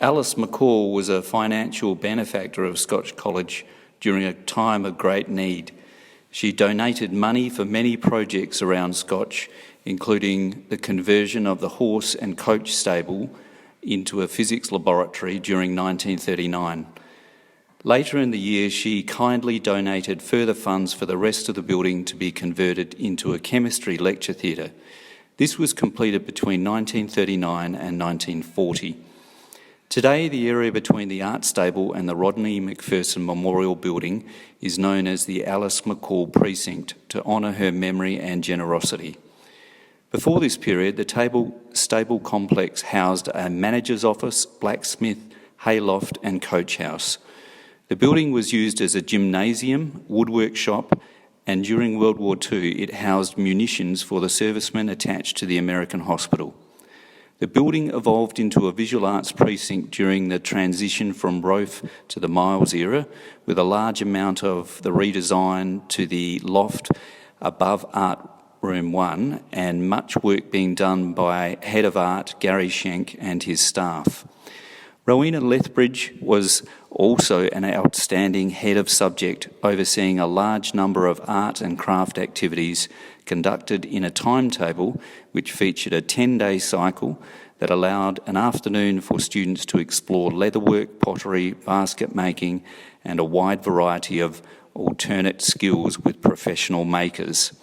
Alice McCaul was a financial benefactor of Scotch College during a time of great need. She donated money for many projects around Scotch, including the conversion of the horse and coach stable into a physics laboratory during 1939. Later in the year, she kindly donated further funds for the rest of the building to be converted into a chemistry lecture theatre. This was completed between 1939 and 1940. Today, the area between the art stable and the Rodney McPherson Memorial Building is known as the Alice McCaul Precinct to honour her memory and generosity. Before this period, the stable complex housed a manager's office, blacksmith, hayloft and coach house. The building was used as a gymnasium, woodwork shop, and during World War II it housed munitions for the servicemen attached to the American hospital. The building evolved into a visual arts precinct during the transition from Rofe to the Miles era, with a large amount of the redesign to the loft above Art Room 1 and much work being done by Head of Art Gary Schenk and his staff. Rowena Lethbridge was also an outstanding head of subject, overseeing a large number of art and craft activities conducted in a timetable which featured a 10-day cycle that allowed an afternoon for students to explore leatherwork, pottery, basket making, and a wide variety of alternate skills with professional makers.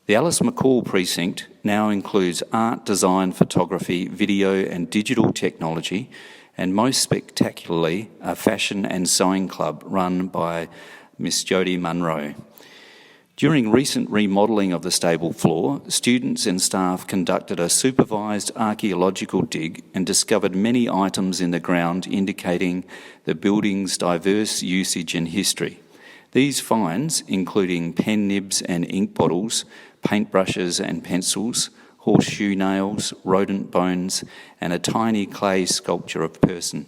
The Alice McCaul Precinct now includes art, design, photography, video and digital technology, and most spectacularly, a fashion and sewing club run by Miss Jodie Munro. During recent remodelling of the stable floor, students and staff conducted a supervised archaeological dig and discovered many items in the ground indicating the building's diverse usage and history. These finds, including pen nibs and ink bottles, paintbrushes and pencils, horseshoe nails, rodent bones, and a tiny clay sculpture of a person.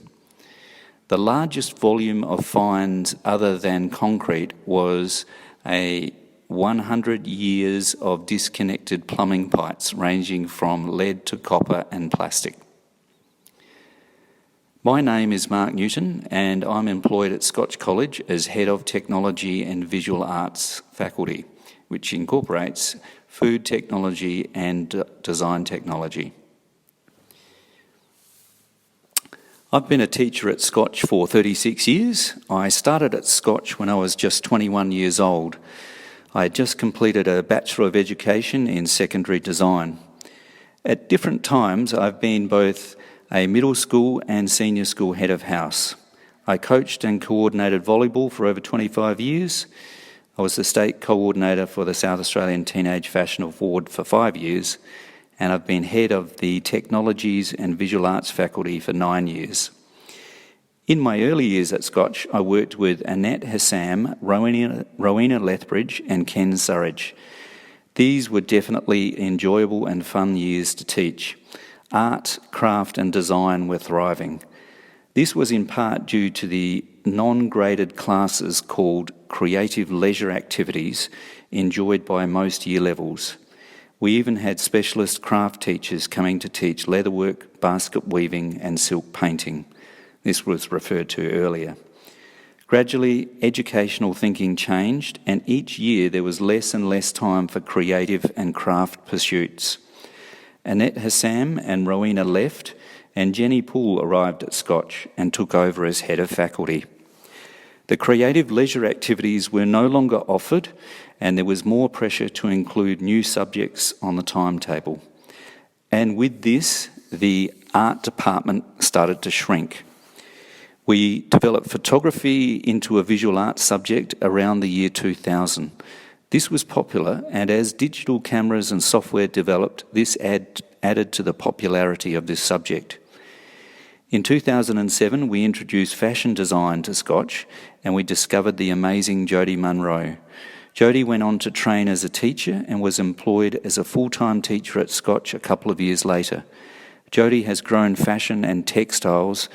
The largest volume of finds other than concrete was a 100 years of disconnected plumbing pipes ranging from lead to copper and plastic. My name is Mark Newton and I'm employed at Scotch College as Head of Technology and Visual Arts Faculty, which incorporates food technology and design technology. I've been a teacher at Scotch for 36 years. I started at Scotch when I was just 21 years old. I had just completed a Bachelor of Education in Secondary Design. At different times, I've been both a middle school and senior school head of house. I coached and coordinated volleyball for over 25 years. I was the state coordinator for the South Australian Teenage Fashion Award for 5 years, and I've been head of the Technologies and Visual Arts faculty for 9 years. In my early years at Scotch, I worked with Annette Hassam, Rowena Lethbridge and Ken Surridge. These were definitely enjoyable and fun years to teach. Art, craft and design were thriving. This was in part due to the non-graded classes called creative leisure activities enjoyed by most year levels. We even had specialist craft teachers coming to teach leatherwork, basket weaving and silk painting. This was referred to earlier. Gradually, educational thinking changed and each year there was less and less time for creative and craft pursuits. Annette Hassam and Rowena left and Jenny Poole arrived at Scotch and took over as head of faculty. The creative leisure activities were no longer offered and there was more pressure to include new subjects on the timetable. And with this, the art department started to shrink. We developed photography into a visual arts subject around the year 2000. This was popular, and as digital cameras and software developed, this added to the popularity of this subject. In 2007, we introduced fashion design to Scotch, and we discovered the amazing Jodie Munro. Jodie went on to train as a teacher and was employed as a full-time teacher at Scotch a couple of years later. Jodie has grown fashion and textiles,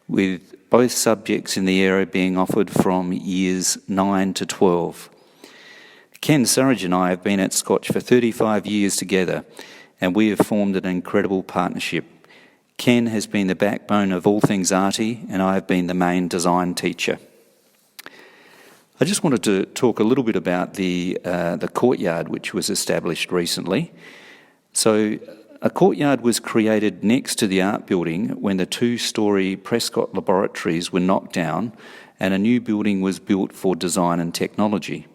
with both subjects in the area being offered from years 9 to 12. Ken Surridge and I have been at Scotch for 35 years together, and we have formed an incredible partnership. Ken has been the backbone of all things arty, and I have been the main design teacher. I just wanted to talk a little bit about the courtyard which was established recently. So a courtyard was created next to the art building when the 2-storey Prescott laboratories were knocked down and a new building was built for design and technology.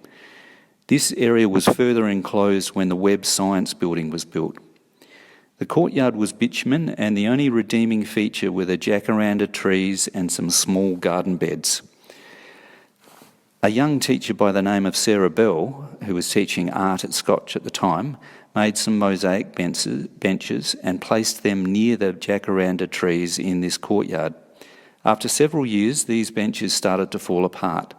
This area was further enclosed when the Webb Science Building was built. The courtyard was bitumen, and the only redeeming feature were the jacaranda trees and some small garden beds. A young teacher by the name of Sarah Bell, who was teaching art at Scotch at the time, made some mosaic benches and placed them near the jacaranda trees in this courtyard. After several years, these benches started to fall apart,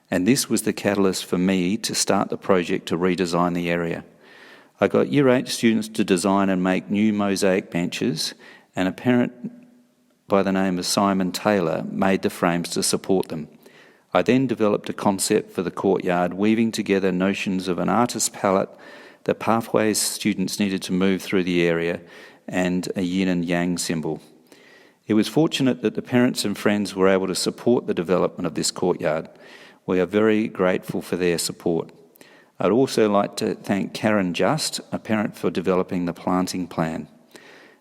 and this was the catalyst for me to start the project to redesign the area. I got Year 8 students to design and make new mosaic benches, and a parent by the name of Simon Taylor made the frames to support them. I then developed a concept for the courtyard, weaving together notions of an artist's palette, the pathways students needed to move through the area, and a yin and yang symbol. It was fortunate that the parents and friends were able to support the development of this courtyard. We are very grateful for their support. I'd also like to thank Karen Just, a parent, for developing the planting plan.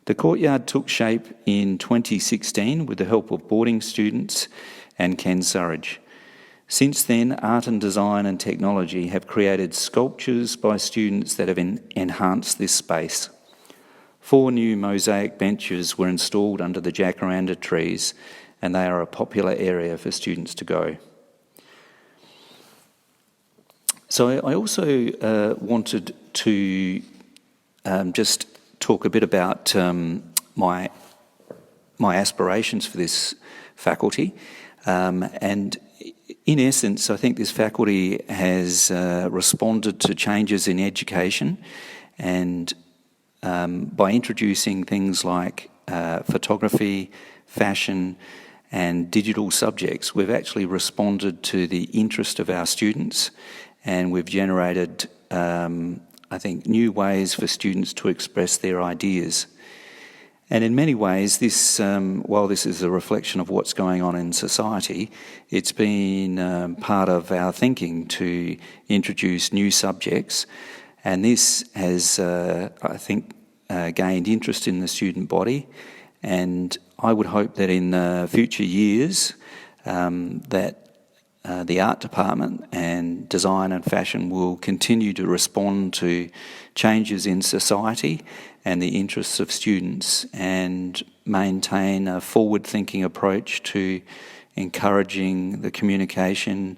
The courtyard took shape in 2016 with the help of boarding students and Ken Surridge. Since then, art and design and technology have created sculptures by students that have enhanced this space. 4 new mosaic benches were installed under the jacaranda trees, and they are a popular area for students to go. So I also wanted to just talk a bit about my aspirations for this faculty, and in essence, I think this faculty has responded to changes in education, and by introducing things like photography, fashion, and digital subjects, we've actually responded to the interest of our students, and we've generated, I think, new ways for students to express their ideas. And in many ways, this, while this is a reflection of what's going on in society, it's been part of our thinking to introduce new subjects. And this has, I think, gained interest in the student body. And I would hope that in future years, that the art department and design and fashion will continue to respond to changes in society and the interests of students, and maintain a forward-thinking approach to encouraging the communication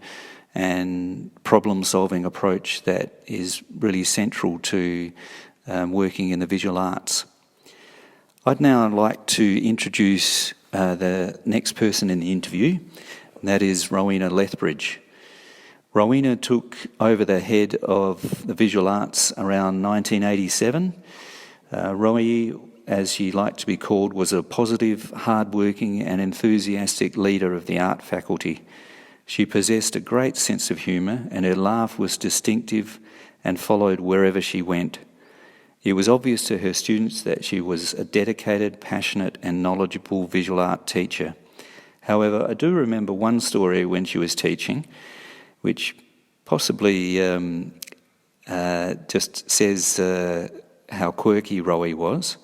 and problem-solving approach that is really central to working in the visual arts. I'd now like to introduce the next person in the interview, and that is Rowena Lethbridge. Rowena took over the head of the visual arts around 1987. Rowie, as she liked to be called, was a positive, hard-working and enthusiastic leader of the art faculty. She possessed a great sense of humour, and her laugh was distinctive and followed wherever she went. It was obvious to her students that she was a dedicated, passionate and knowledgeable visual art teacher. However, I do remember one story when she was teaching, which possibly just says how quirky Rowie was.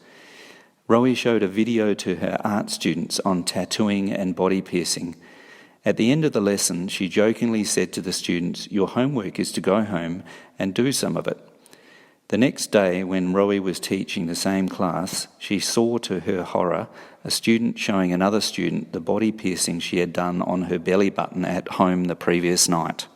Rowie showed a video to her art students on tattooing and body piercing. At the end of the lesson, she jokingly said to the students, "Your homework is to go home and do some of it." The next day, when Rowie was teaching the same class, she saw, to her horror, a student showing another student the body piercing she had done on her belly button at home the previous night.